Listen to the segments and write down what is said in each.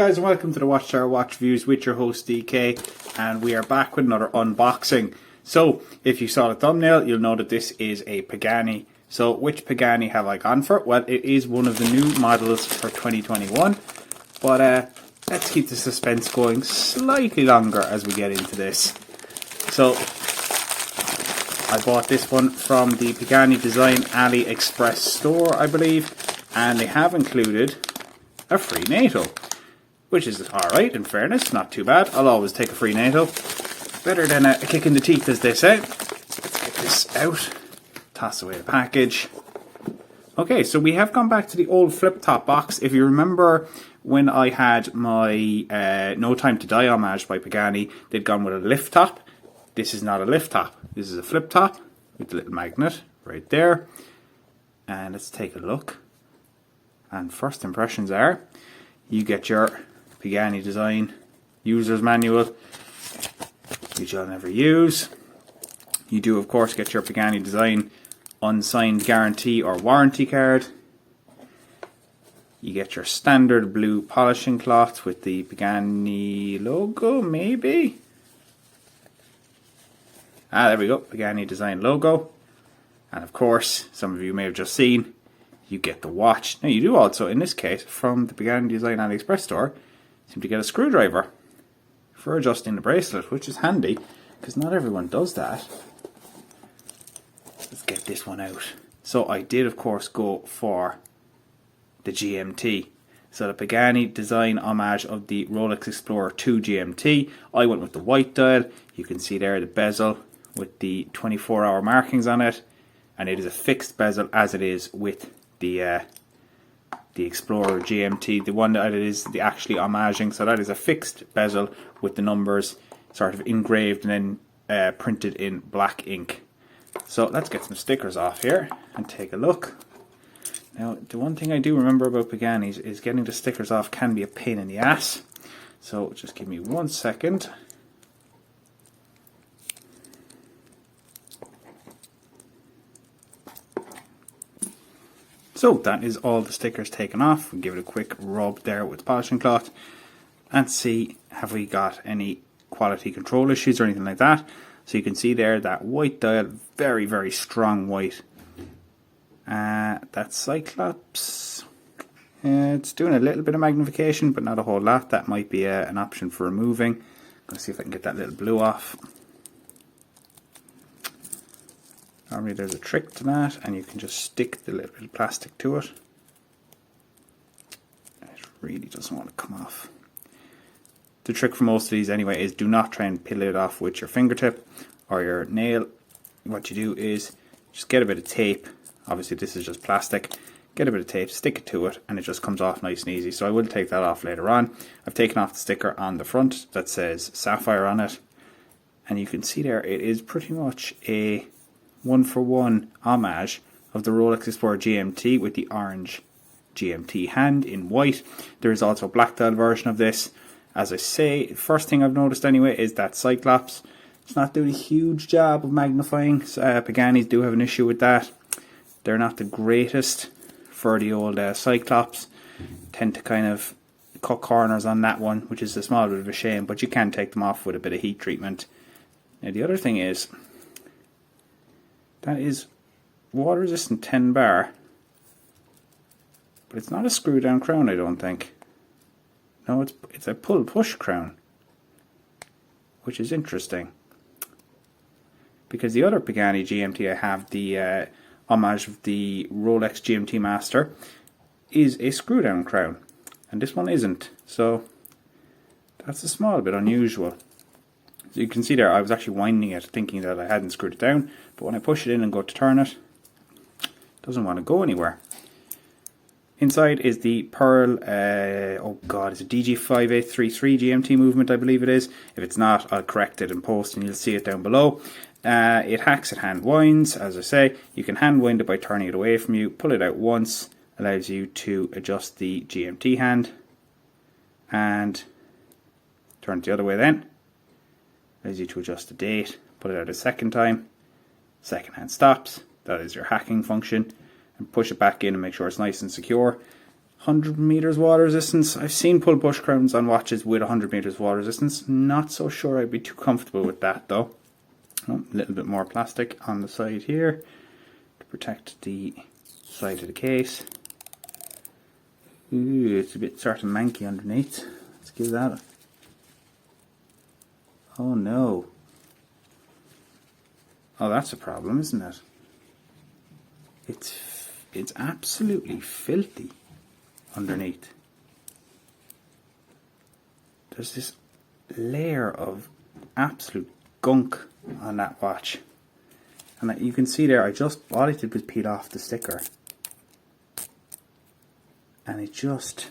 guys, and welcome to the Watchtower Watch Reviews with your host DK, and we are back with another unboxing. So, if you saw the thumbnail, you'll know that this is a Pagani. So, which Pagani have I gone for? Well, it is one of the new models for 2021, but let's keep the suspense going slightly longer as we get into this. So, I bought this one from the Pagani Design AliExpress store, I believe, and they have included a free NATO, which is alright, in fairness, not too bad. I'll always take a free NATO. Better than a kick in the teeth, as they say. Let's get this out, toss away the package. Okay, so we have gone back to the old flip-top box. If you remember when I had my No Time to Die homage by Pagani, they'd gone with a lift top. This is not a lift top, this is a flip top with a little magnet right there. And let's take a look. And first impressions are, you get your Pagani Design user's manual, which I'll never use. You do, of course, get your Pagani Design unsigned guarantee or warranty card. You get your standard blue polishing cloth with the Pagani logo, maybe? Ah, there we go, Pagani Design logo. And of course, some of you may have just seen, you get the watch. Now you do also, in this case, from the Pagani Design AliExpress store, seem to get a screwdriver for adjusting the bracelet, which is handy, because not everyone does that. Let's get this one out. So I did, of course, go for the GMT. So the Pagani Design homage of the Rolex Explorer 2 GMT. I went with the white dial. You can see there the bezel with the 24-hour markings on it, and it is a fixed bezel as it is with the Explorer GMT, the one that it is the actually homaging. So that is a fixed bezel with the numbers sort of engraved and then printed in black ink. So let's get some stickers off here and take a look. Now, the one thing I do remember about Paganis is getting the stickers off can be a pain in the ass. So just give me 1 second. So that is all the stickers taken off. We'll give it a quick rub there with the polishing cloth and see have we got any quality control issues or anything like that. So you can see there that white dial, very, very strong white. That Cyclops, it's doing a little bit of magnification, but not a whole lot. That might be an option for removing. I'm going to see if I can get that little blue off. Normally there's a trick to that, and you can just stick the little bit of plastic to it. It really doesn't want to come off. The trick for most of these anyway is do not try and peel it off with your fingertip or your nail. What you do is just get a bit of tape. Obviously this is just plastic. Get a bit of tape, stick it to it, and it just comes off nice and easy. So I will take that off later on. I've taken off the sticker on the front that says Sapphire on it. And you can see there it is pretty much a one-for-one homage of the Rolex Explorer GMT with the orange GMT hand in white. There is also a black dial version of this. As I say, first thing I've noticed anyway is that Cyclops, it's not doing a huge job of magnifying. Paganis do have an issue with that. They're not the greatest for the old Cyclops. Tend to kind of cut corners on that one, which is a small bit of a shame, but you can take them off with a bit of heat treatment. Now the other thing is, that is water resistant 10 bar, but it's not a screw down crown, I don't think. No, it's a pull push crown, which is interesting, because the other Pagani GMT I have, the homage of the Rolex GMT Master, is a screw down crown, and this one isn't, so that's a small bit unusual. So you can see there, I was actually winding it thinking that I hadn't screwed it down, but when I push it in and go to turn it, it doesn't want to go anywhere. Inside is the Pearl, oh god, it's a DG5833 GMT movement, I believe it is. If it's not, I'll correct it in post and you'll see it down below. It hacks, it hand winds, as I say. You can hand wind it by turning it away from you, pull it out once, allows you to adjust the GMT hand, and turn it the other way then. Allows you to adjust the date, put it out a second time, second hand stops, that is your hacking function, and push it back in and make sure it's nice and secure. 100 meters water resistance. I've seen pull push crowns on watches with 100 meters water resistance. Not so sure I'd be too comfortable with that though. Oh, a little bit more plastic on the side here to protect the side of the case. Ooh, it's a bit sort of manky underneath. Let's give that a... Oh no. Oh, that's a problem, isn't it? It's absolutely filthy underneath. There's this layer of absolute gunk on that watch. And you can see there, all I did was peel off the sticker. And it just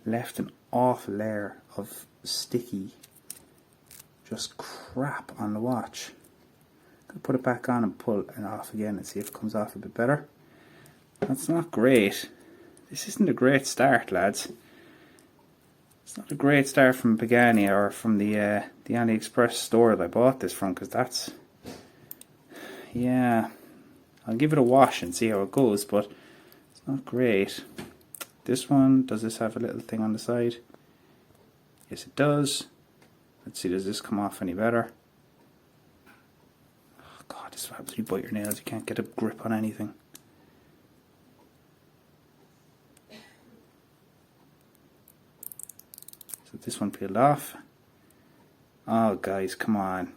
left an awful layer of sticky, just crap on the watch. I'm going to put it back on and pull it off again and see if it comes off a bit better. That's not great. This isn't a great start, lads. It's not a great start from Pagani or from the AliExpress store that I bought this from, because that's... Yeah, I'll give it a wash and see how it goes, but it's not great. This one, does this have a little thing on the side? Yes, it does. Let's see, does this come off any better? Oh God, this happens when you bite your nails. You can't get a grip on anything. So this one peeled off. Oh guys, come on.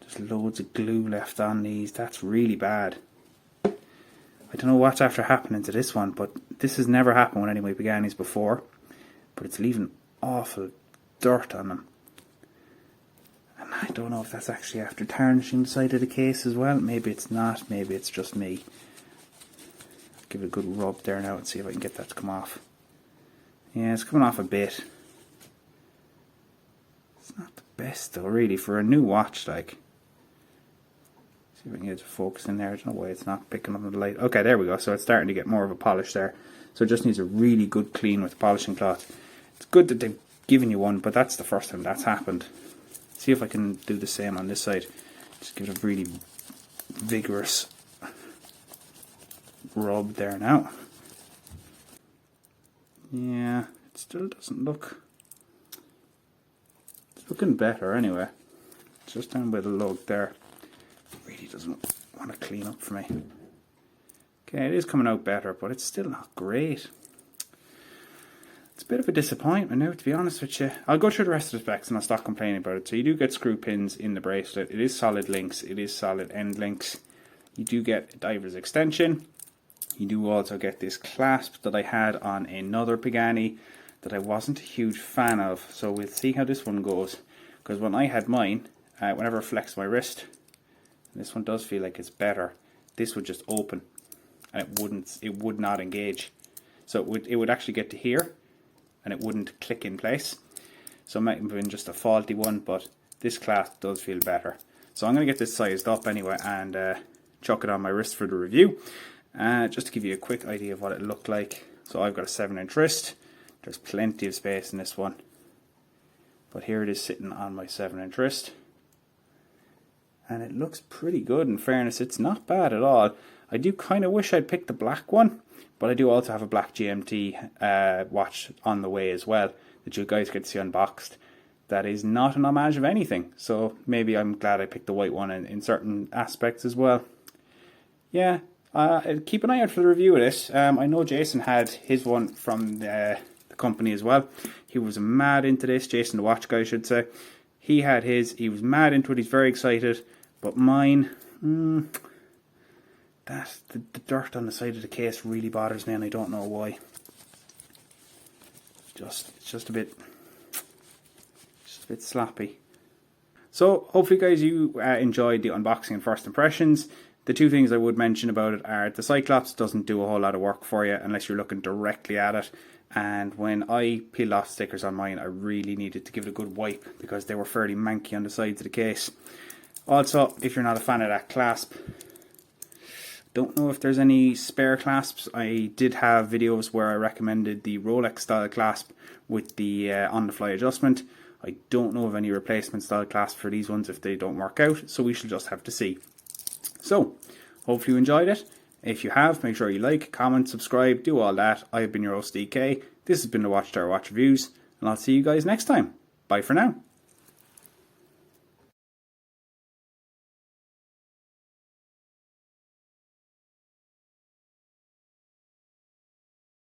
There's loads of glue left on these. That's really bad. I don't know what's after happening to this one, but this has never happened with any of my Paganis before. But it's leaving awful dirt on them. And I don't know if that's actually after tarnishing the side of the case as well. Maybe it's not, maybe it's just me. Give it a good rub there now and see if I can get that to come off. Yeah, it's coming off a bit. It's not the best though, really, for a new watch, like. See if I can get it to focus in there. I don't know why it's not picking up the light. Okay, there we go. So it's starting to get more of a polish there. So it just needs a really good clean with the polishing cloth. It's good that they've given you one, but that's the first time that's happened. See if I can do the same on this side. Just give it a really vigorous rub there now. Yeah, it still doesn't look... It's looking better anyway. It's just down by the lug there. Really doesn't want to clean up for me. Okay, it is coming out better, but it's still not great. It's a bit of a disappointment now, to be honest with you. I'll go through the rest of the specs and I'll stop complaining about it. So you do get screw pins in the bracelet. It is solid links. It is solid end links. You do get a diver's extension. You do also get this clasp that I had on another Pagani that I wasn't a huge fan of. So we'll see how this one goes. Because when I had mine, whenever I flex my wrist, this one does feel like it's better. This would just open, and it would not engage. So it would actually get to here, and it wouldn't click in place. So it might have been just a faulty one, but this clasp does feel better. So I'm going to get this sized up anyway and chuck it on my wrist for the review. Just to give you a quick idea of what it looked like. So I've got a 7-inch wrist. There's plenty of space in this one. But here it is sitting on my 7-inch wrist. And it looks pretty good, in fairness. It's not bad at all. I do kind of wish I'd picked the black one, but I do also have a black GMT watch on the way as well that you guys get to see unboxed. That is not an homage of anything, so maybe I'm glad I picked the white one in certain aspects as well. Yeah, keep an eye out for the review of this. I know Jason had his one from the company as well. He was mad into this, Jason the watch guy I should say. He had his, he was mad into it, he's very excited. But mine, the dirt on the side of the case really bothers me, and I don't know why. It's just a bit sloppy. So hopefully, guys, you enjoyed the unboxing and first impressions. The two things I would mention about it are the Cyclops doesn't do a whole lot of work for you unless you're looking directly at it. And when I peeled off stickers on mine, I really needed to give it a good wipe because they were fairly manky on the sides of the case. Also, if you're not a fan of that clasp, don't know if there's any spare clasps. I did have videos where I recommended the Rolex style clasp with the on-the-fly adjustment. I don't know of any replacement style clasp for these ones if they don't work out, so we shall just have to see. So, hopefully you enjoyed it. If you have, make sure you like, comment, subscribe, do all that. I have been your host DK. This has been the Watchtower Watch Reviews, and I'll see you guys next time. Bye for now.